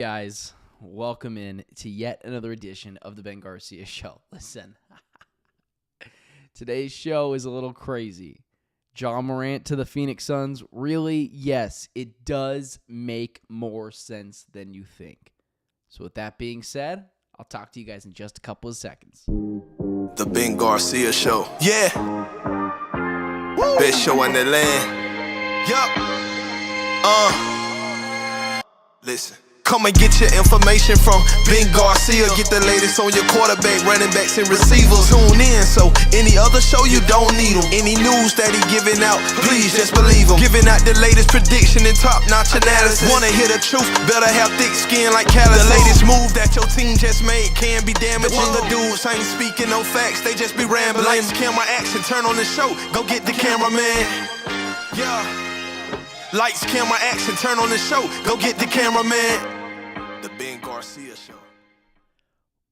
Guys, welcome in to yet another edition of the Ben Garcia Show. Listen, today's show is a little crazy. Ja Morant to the Phoenix Suns, really? Yes, it does make more sense than you think. So with that being said, I'll talk to you guys in just a couple of seconds. The Ben Garcia Show. Yeah. Woo. Best show in the land. Yup. Listen. Come and get your information from Ben Garcia. Get the latest on your quarterback, running backs, and receivers. Tune in, so any other show you don't need him. Any news that he giving out, please just believe him. Giving out the latest prediction and top-notch analysis. Wanna hear the truth, better have thick skin like calluses. The latest move that your team just made can be damaging. The dudes ain't speaking no facts, they just be rambling. Lights, camera, action, turn on the show, go get the cameraman. Yeah. Lights, camera, action, turn on the show, go get the cameraman. The Ben Garcia Show.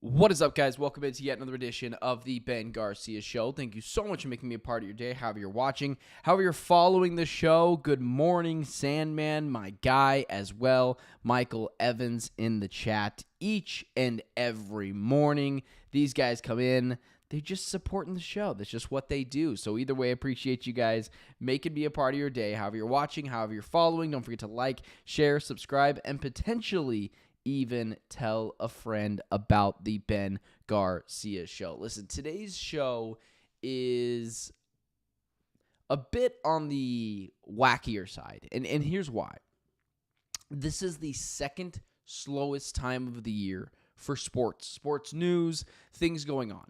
What is up, guys? Welcome into yet another edition of the Ben Garcia Show. Thank you so much for making me a part of your day, however you're watching, however you're following the show. Good morning, Sandman, my guy as well, Michael Evans in the chat. Each and every morning, these guys come in. They're just supporting the show. That's just what they do. So either way, I appreciate you guys making me a part of your day, however you're watching, however you're following. Don't forget to like, share, subscribe, and potentially even tell a friend about the Ben Garcia Show. Listen, today's show is a bit on the wackier side, and here's why. This is the second slowest time of the year for sports news, things going on.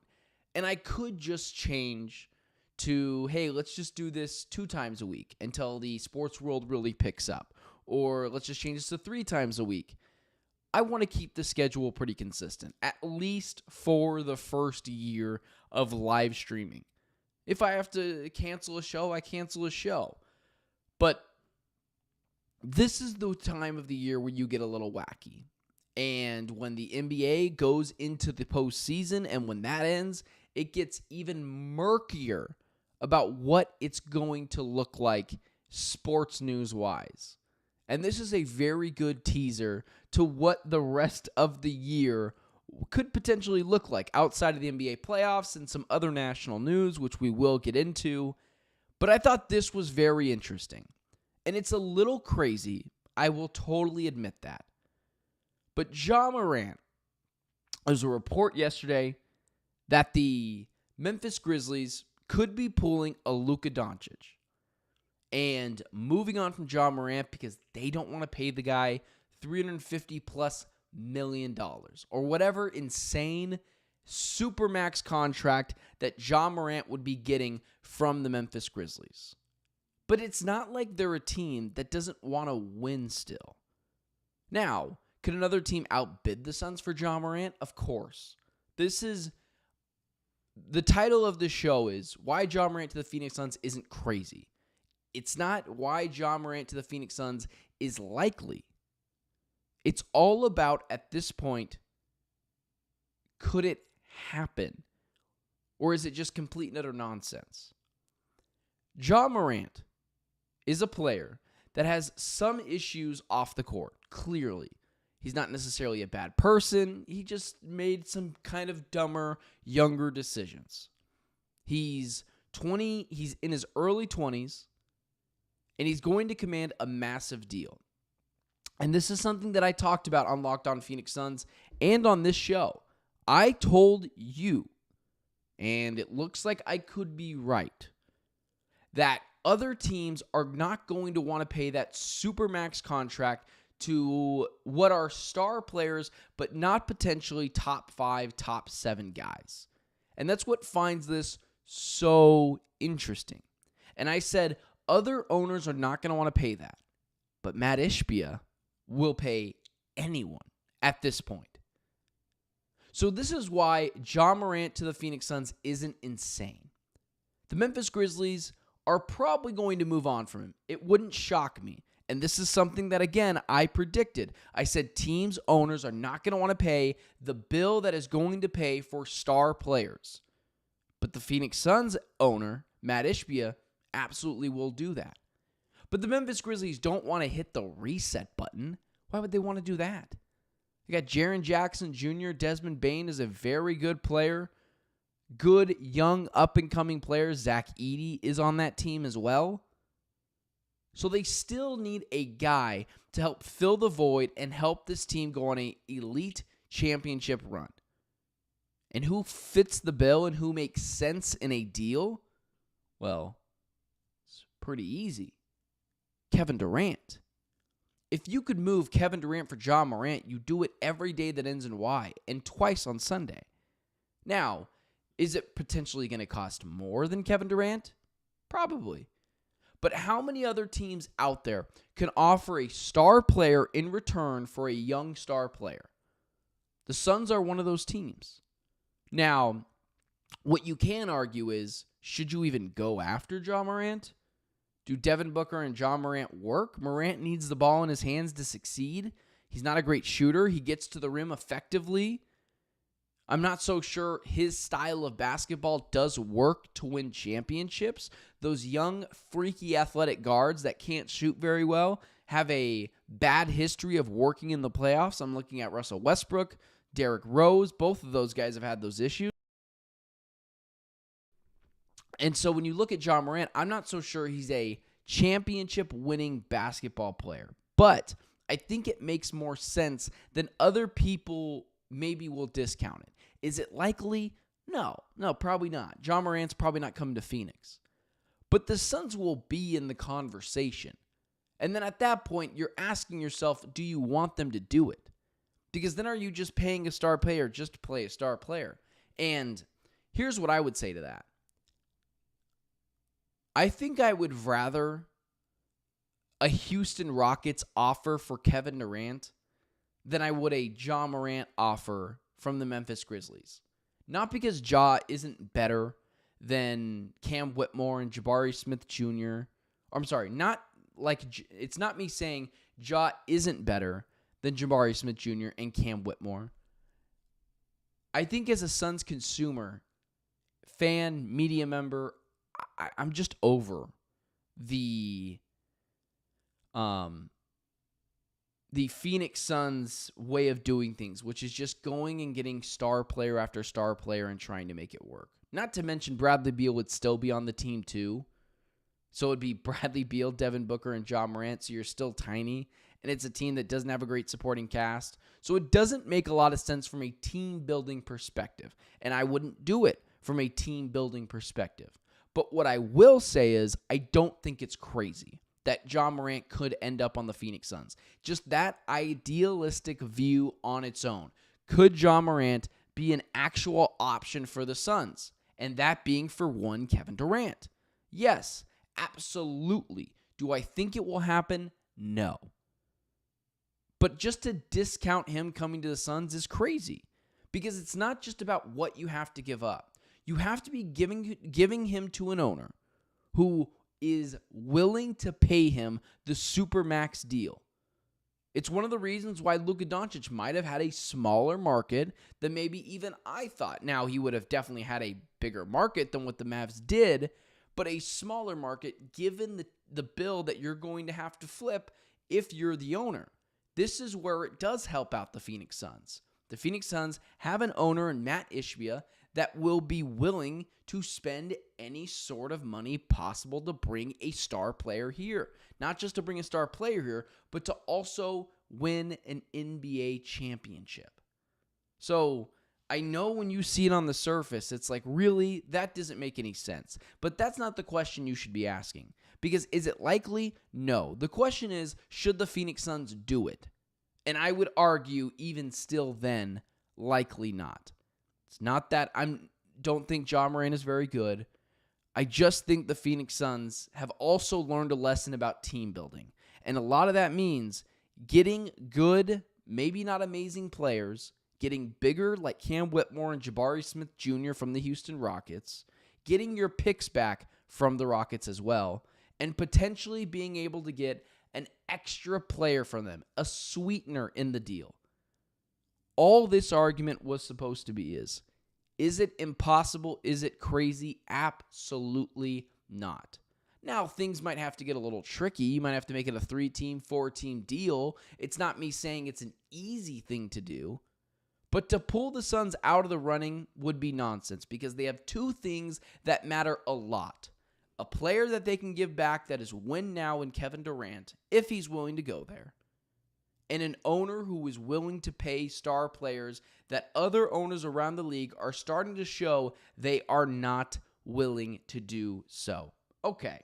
And I could just change to, hey, let's just do this 2 times a week until the sports world really picks up. Or let's just change this to 3 times a week. I want to keep the schedule pretty consistent, at least for the first year of live streaming. If I have to cancel a show, I cancel a show. But this is the time of the year where you get a little wacky. And when the NBA goes into the postseason and when that ends, it gets even murkier about what it's going to look like sports news-wise. And this is a very good teaser to what the rest of the year could potentially look like outside of the NBA playoffs and some other national news, which we will get into. But I thought this was very interesting. And it's a little crazy. I will totally admit that. But Ja Morant, there's a report yesterday that the Memphis Grizlies could be pulling a Luka Doncic and moving on from Ja Morant because they don't want to pay the guy $350+ million or whatever insane supermax contract that Ja Morant would be getting from the Memphis Grizlies. But it's not like they're a team that doesn't want to win still. Now, could another team outbid the Suns for Ja Morant? Of course. This is the title of the show is why Ja Morant to the Phoenix Suns isn't crazy. It's not why Ja Morant to the Phoenix Suns is likely. It's all about, at this point, could it happen? Or is it just complete and utter nonsense? Ja Morant is a player that has some issues off the court, clearly. He's not necessarily a bad person. He just made some kind of dumber, younger decisions. He's in his early 20s, and he's going to command a massive deal. And this is something that I talked about on Locked On Phoenix Suns and on this show. I told you, and it looks like I could be right, that other teams are not going to want to pay that supermax contract to what are star players, but not potentially top 5, top 7 guys. And that's what finds this so interesting. And I said, other owners are not going to want to pay that. But Matt Ishbia will pay anyone at this point. So this is why Ja Morant to the Phoenix Suns isn't insane. The Memphis Grizzlies are probably going to move on from him. It wouldn't shock me. And this is something that, again, I predicted. I said teams' owners are not going to want to pay the bill that is going to pay for star players. But the Phoenix Suns owner, Matt Ishbia, absolutely will do that. But the Memphis Grizzlies don't want to hit the reset button. Why would they want to do that? You got Jaren Jackson Jr., Desmond Bane is a very good player. Good, young, up-and-coming players. Zach Edey is on that team as well. So they still need a guy to help fill the void and help this team go on an elite championship run. And who fits the bill and who makes sense in a deal? Well, it's pretty easy. Kevin Durant. If you could move Kevin Durant for Ja Morant, you do it every day that ends in Y and twice on Sunday. Now, is it potentially going to cost more than Kevin Durant? Probably. But how many other teams out there can offer a star player in return for a young star player? The Suns are one of those teams. Now, what you can argue is, should you even go after Ja Morant? Do Devin Booker and Ja Morant work? Morant needs the ball in his hands to succeed. He's not a great shooter. He gets to the rim effectively. I'm not so sure his style of basketball does work to win championships. Those young, freaky athletic guards that can't shoot very well have a bad history of working in the playoffs. I'm looking at Russell Westbrook, Derrick Rose. Both of those guys have had those issues. And so when you look at Ja Morant, I'm not so sure he's a championship-winning basketball player. But I think it makes more sense than other people maybe will discount it. Is it likely? No, probably not. Ja Morant's probably not coming to Phoenix. But the Suns will be in the conversation. And then at that point, you're asking yourself, do you want them to do it? Because then are you just paying a star player just to play a star player? And here's what I would say to that. I think I would rather a Houston Rockets offer for Kevin Durant than I would a Ja Morant offer from the Memphis Grizzlies. Not because Ja isn't better than Cam Whitmore and Jabari Smith Jr. I'm sorry, it's not me saying Ja isn't better than Jabari Smith Jr. and Cam Whitmore. I think as a Suns consumer, fan, media member, I'm just over the Phoenix Suns way of doing things, which is just going and getting star player after star player and trying to make it work. Not to mention Bradley Beal would still be on the team too. So it would be Bradley Beal, Devin Booker, and Ja Morant, so you're still tiny. And it's a team that doesn't have a great supporting cast. So it doesn't make a lot of sense from a team-building perspective. And I wouldn't do it from a team-building perspective. But what I will say is I don't think it's crazy that Ja Morant could end up on the Phoenix Suns. Just that idealistic view on its own. Could Ja Morant be an actual option for the Suns? And that being for one Kevin Durant. Yes, absolutely. Do I think it will happen? No. But just to discount him coming to the Suns is crazy. Because it's not just about what you have to give up. You have to be giving him to an owner who is willing to pay him the supermax deal. It's one of the reasons why Luka Doncic might have had a smaller market than maybe even I thought. Now, he would have definitely had a bigger market than what the Mavs did, but a smaller market given the bill that you're going to have to flip if you're the owner. This is where it does help out the Phoenix Suns. The Phoenix Suns have an owner in Matt Ishbia that will be willing to spend any sort of money possible to bring a star player here. Not just to bring a star player here, but to also win an NBA championship. So I know when you see it on the surface, it's like, really? That doesn't make any sense. But that's not the question you should be asking. Because is it likely? No. The question is, should the Phoenix Suns do it? And I would argue, even still then, likely not. It's not that don't think Ja Morant is very good. I just think the Phoenix Suns have also learned a lesson about team building. And a lot of that means getting good, maybe not amazing players, getting bigger like Cam Whitmore and Jabari Smith Jr. from the Houston Rockets, getting your picks back from the Rockets as well, and potentially being able to get an extra player from them, a sweetener in the deal. All this argument was supposed to be is it impossible? Is it crazy? Absolutely not. Now, things might have to get a little tricky. You might have to make it a 3-team, 4-team deal. It's not me saying it's an easy thing to do. But to pull the Suns out of the running would be nonsense because they have two things that matter a lot. A player that they can give back that is win now in Kevin Durant, if he's willing to go there. And an owner who is willing to pay star players that other owners around the league are starting to show they are not willing to do so. Okay.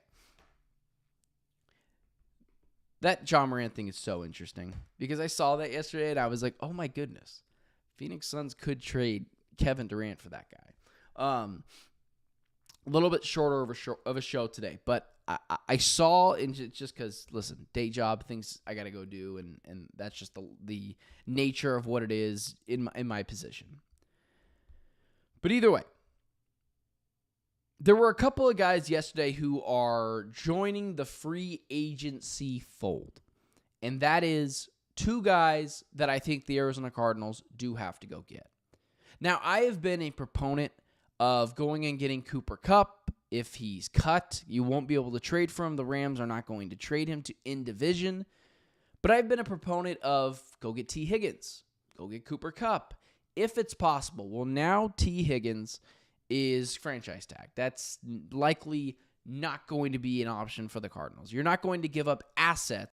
That Ja Morant thing is so interesting because I saw that yesterday and I was like, oh my goodness. Phoenix Suns could trade Kevin Durant for that guy. A little bit shorter of a show today, but I saw, and just because, listen, day job, things I got to go do, and that's just the nature of what it is in my position. But either way, there were a couple of guys yesterday who are joining the free agency fold, and that is two guys that I think the Arizona Cardinals do have to go get. Now, I have been a proponent of going and getting Cooper Kupp. If he's cut, you won't be able to trade for him. The Rams are not going to trade him to in division. But I've been a proponent of go get T. Higgins. Go get Cooper Kupp. If it's possible. Well, now T. Higgins is franchise tag. That's likely not going to be an option for the Cardinals. You're not going to give up assets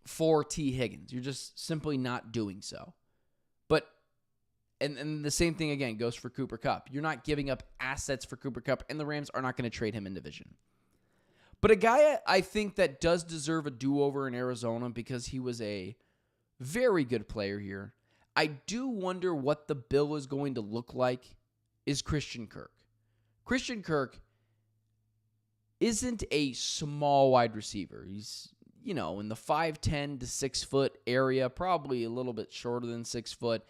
for T. Higgins. You're just simply not doing so. But, and the same thing again goes for Cooper Kupp. You're not giving up assets for Cooper Kupp, and the Rams are not going to trade him in division. But a guy I think that does deserve a do-over in Arizona because he was a very good player here. I do wonder what the bill is going to look like is Christian Kirk. Christian Kirk isn't a small wide receiver. He's, in the 5'10 to 6 foot area, probably a little bit shorter than 6 foot.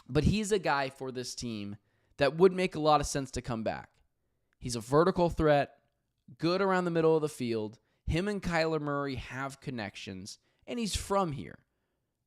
But he's a guy for this team that would make a lot of sense to come back. He's a vertical threat, good around the middle of the field. Him and Kyler Murray have connections, and he's from here.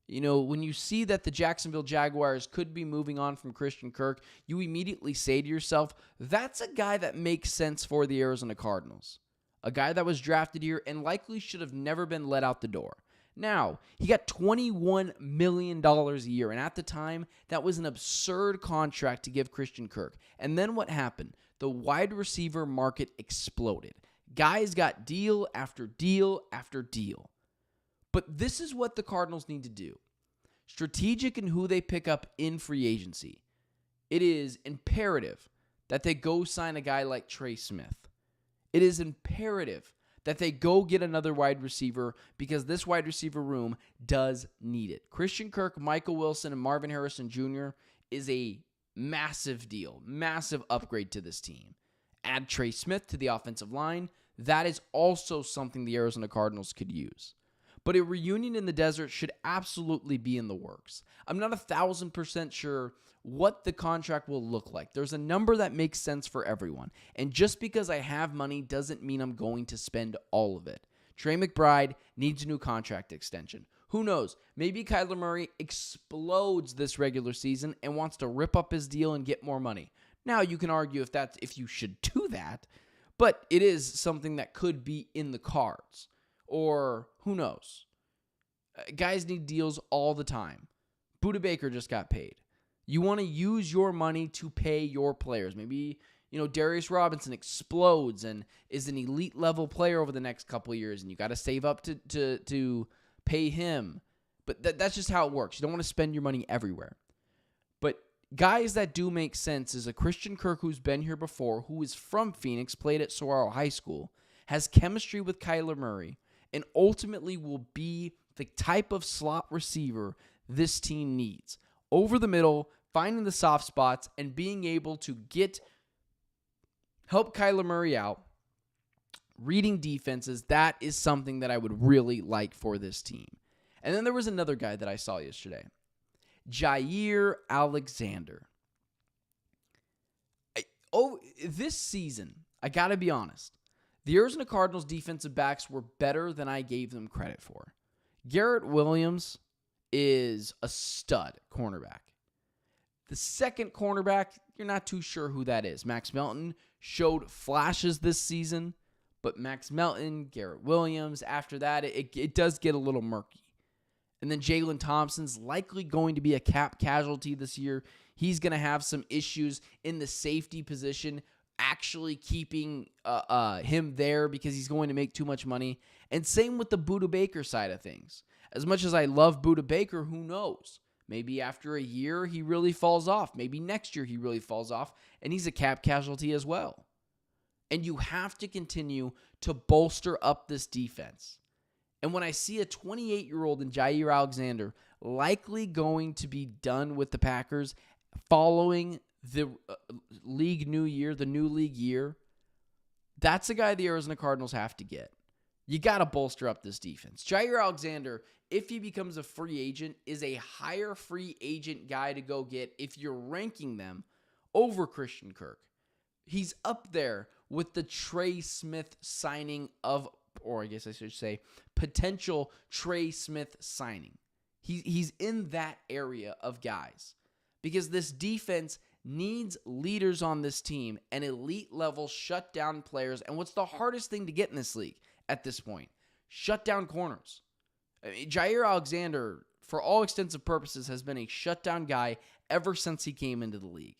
When you see that the Jacksonville Jaguars could be moving on from Christian Kirk, you immediately say to yourself, that's a guy that makes sense for the Arizona Cardinals. A guy that was drafted here and likely should have never been let out the door. Now, he got $21 million a year, and at the time, that was an absurd contract to give Christian Kirk. And then what happened? The wide receiver market exploded. Guys got deal after deal after deal. But this is what the Cardinals need to do. Strategic in who they pick up in free agency. It is imperative that they go sign a guy like Trey Smith. It is imperative that they go get another wide receiver because this wide receiver room does need it. Christian Kirk, Michael Wilson, and Marvin Harrison Jr. is a massive deal, massive upgrade to this team. Add Trey Smith to the offensive line. That is also something the Arizona Cardinals could use. But a reunion in the desert should absolutely be in the works. I'm not 1,000% sure what the contract will look like. There's a number that makes sense for everyone. And just because I have money doesn't mean I'm going to spend all of it. Trey McBride needs a new contract extension. Who knows? Maybe Kyler Murray explodes this regular season and wants to rip up his deal and get more money. Now, you can argue if you should do that, but it is something that could be in the cards. Or who knows? Guys need deals all the time. Budda Baker just got paid. You want to use your money to pay your players. Maybe, Darius Robinson explodes and is an elite level player over the next couple of years, and you got to save up to pay him. But that's just how it works. You don't want to spend your money everywhere. But guys that do make sense is a Christian Kirk who's been here before, who is from Phoenix, played at Saguaro High School, has chemistry with Kyler Murray, and ultimately will be the type of slot receiver this team needs. Over the middle, finding the soft spots, and being able to help Kyler Murray out, reading defenses, that is something that I would really like for this team. And then there was another guy that I saw yesterday, Jaire Alexander. This season, I got to be honest, the Arizona Cardinals defensive backs were better than I gave them credit for. Garrett Williams is a stud cornerback. The second cornerback, you're not too sure who that is. Max Melton showed flashes this season, but Max Melton, Garrett Williams, after that, it does get a little murky. And then Jalen Thompson's likely going to be a cap casualty this year. He's going to have some issues in the safety position, actually keeping him there because he's going to make too much money. And same with the Budda Baker side of things. As much as I love Budda Baker, who knows? Maybe after a year, he really falls off. Maybe next year, he really falls off, and he's a cap casualty as well. And you have to continue to bolster up this defense. And when I see a 28-year-old in Jaire Alexander likely going to be done with the Packers following the league new year, the new league year, that's a guy the Arizona Cardinals have to get. You got to bolster up this defense. Jaire Alexander, if he becomes a free agent, is a higher free agent guy to go get if you're ranking them over Christian Kirk. He's up there with the Trey Smith signing of, or I guess I should say, potential Trey Smith signing. He's in that area of guys because this defense needs leaders on this team and elite level shutdown players. And what's the hardest thing to get in this league at this point? Shutdown corners. I mean, Jaire Alexander, for all extensive purposes, has been a shutdown guy ever since he came into the league.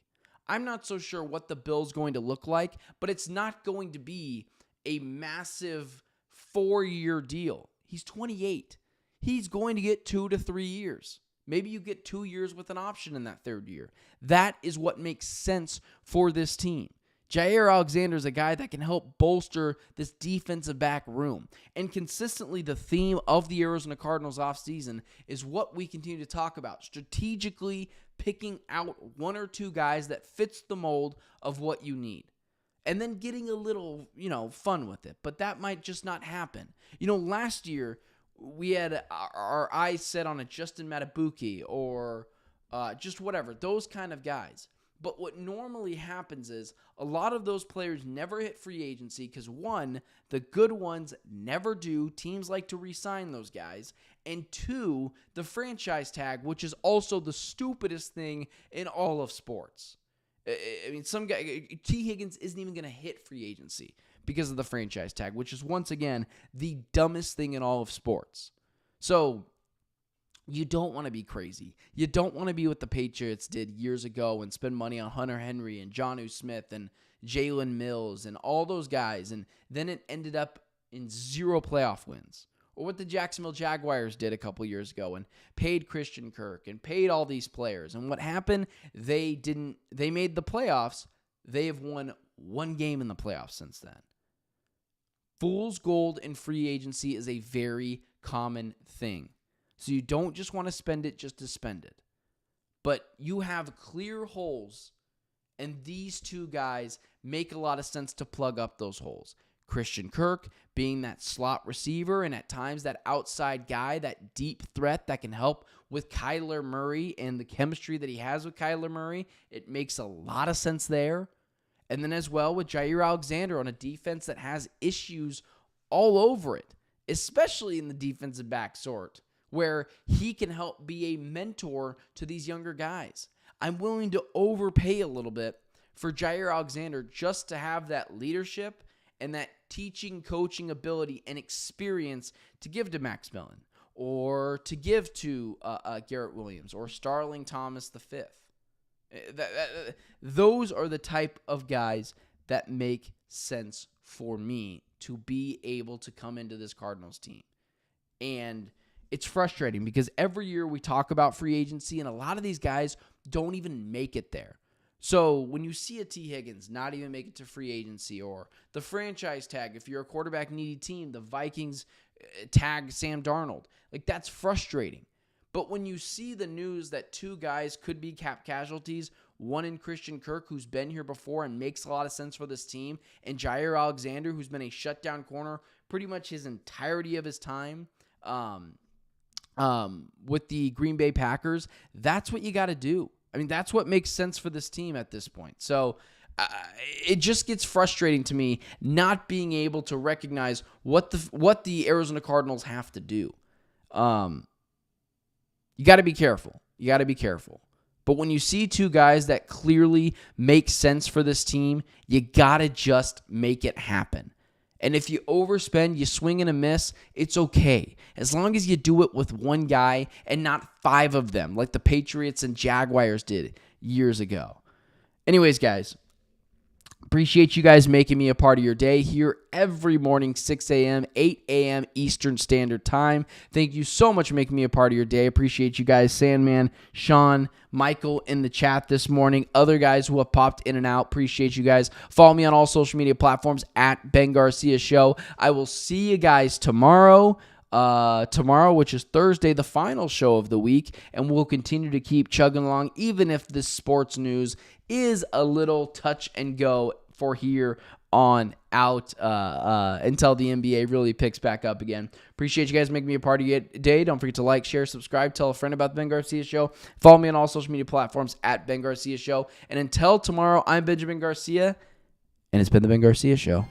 I'm not so sure what the bill's going to look like, but it's not going to be a massive 4-year deal. He's 28. He's going to get 2 to 3 years. Maybe you get 2 years with an option in that third year. That is what makes sense for this team. Jaire Alexander is a guy that can help bolster this defensive back room. And consistently, the theme of the Arizona Cardinals offseason is what we continue to talk about, strategically picking out 1 or 2 guys that fits the mold of what you need. And then getting a little, fun with it. But that might just not happen. Last year, we had our eyes set on a Justin Matabuki or just whatever, those kind of guys. But what normally happens is a lot of those players never hit free agency because, one, the good ones never do. Teams like to re-sign those guys. And 2, the franchise tag, which is also the stupidest thing in all of sports. I mean, some guy, T. Higgins isn't even going to hit free agency because of the franchise tag, which is, once again, the dumbest thing in all of sports. So you don't want to be crazy. You don't want to be what the Patriots did years ago and spend money on Hunter Henry and Jonnu Smith and Jalen Mills and all those guys, and then it ended up in 0 playoff wins. Or what the Jacksonville Jaguars did a couple years ago and paid Christian Kirk and paid all these players. And what happened? They made the playoffs. They have won 1 game in the playoffs since then. Fool's gold in free agency is a very common thing. So you don't just want to spend it just to spend it. But you have clear holes, and these 2 guys make a lot of sense to plug up those holes. Christian Kirk being that slot receiver and at times that outside guy, that deep threat that can help with Kyler Murray and the chemistry that he has with Kyler Murray. It makes a lot of sense there. And then as well with Jaire Alexander on a defense that has issues all over it, especially in the defensive back sort, where he can help be a mentor to these younger guys. I'm willing to overpay a little bit for Jaire Alexander just to have that leadership and that teaching, coaching ability and experience to give to Max Melton or to give to Garrett Williams or Starling Thomas V. Those are the type of guys that make sense for me to be able to come into this Cardinals team. And it's frustrating because every year we talk about free agency and a lot of these guys don't even make it there. So when you see a T. Higgins not even make it to free agency or the franchise tag, if you're a quarterback needy team, the Vikings tag Sam Darnold, that's frustrating. But when you see the news that 2 guys could be cap casualties, one in Christian Kirk, who's been here before and makes a lot of sense for this team, and Jaire Alexander, who's been a shutdown corner pretty much his entirety of his time with the Green Bay Packers, that's what you got to do. I mean, that's what makes sense for this team at this point. So it just gets frustrating to me not being able to recognize what the Arizona Cardinals have to do. You got to be careful. But when you see two guys that clearly make sense for this team, you got to just make it happen. And if you overspend, you swing and a miss, it's okay. As long as you do it with one guy and not 5 of them, like the Patriots and Jaguars did years ago. Anyways, guys, appreciate you guys making me a part of your day here every morning, 6 a.m., 8 a.m. Eastern Standard Time. Thank you so much for making me a part of your day. Appreciate you guys, Sandman, Sean, Michael in the chat this morning, other guys who have popped in and out. Appreciate you guys. Follow me on all social media platforms at Ben Garcia Show. I will see you guys tomorrow. Which is Thursday, the final show of the week, and we'll continue to keep chugging along, even if this sports news is a little touch and go for here on out until the NBA really picks back up again. Appreciate you guys making me a part of your day. Don't forget to like, share, subscribe, tell a friend about the Ben Garcia Show. Follow me on all social media platforms at Ben Garcia Show. And until tomorrow, I'm Benjamin Garcia, and it's been the Ben Garcia Show.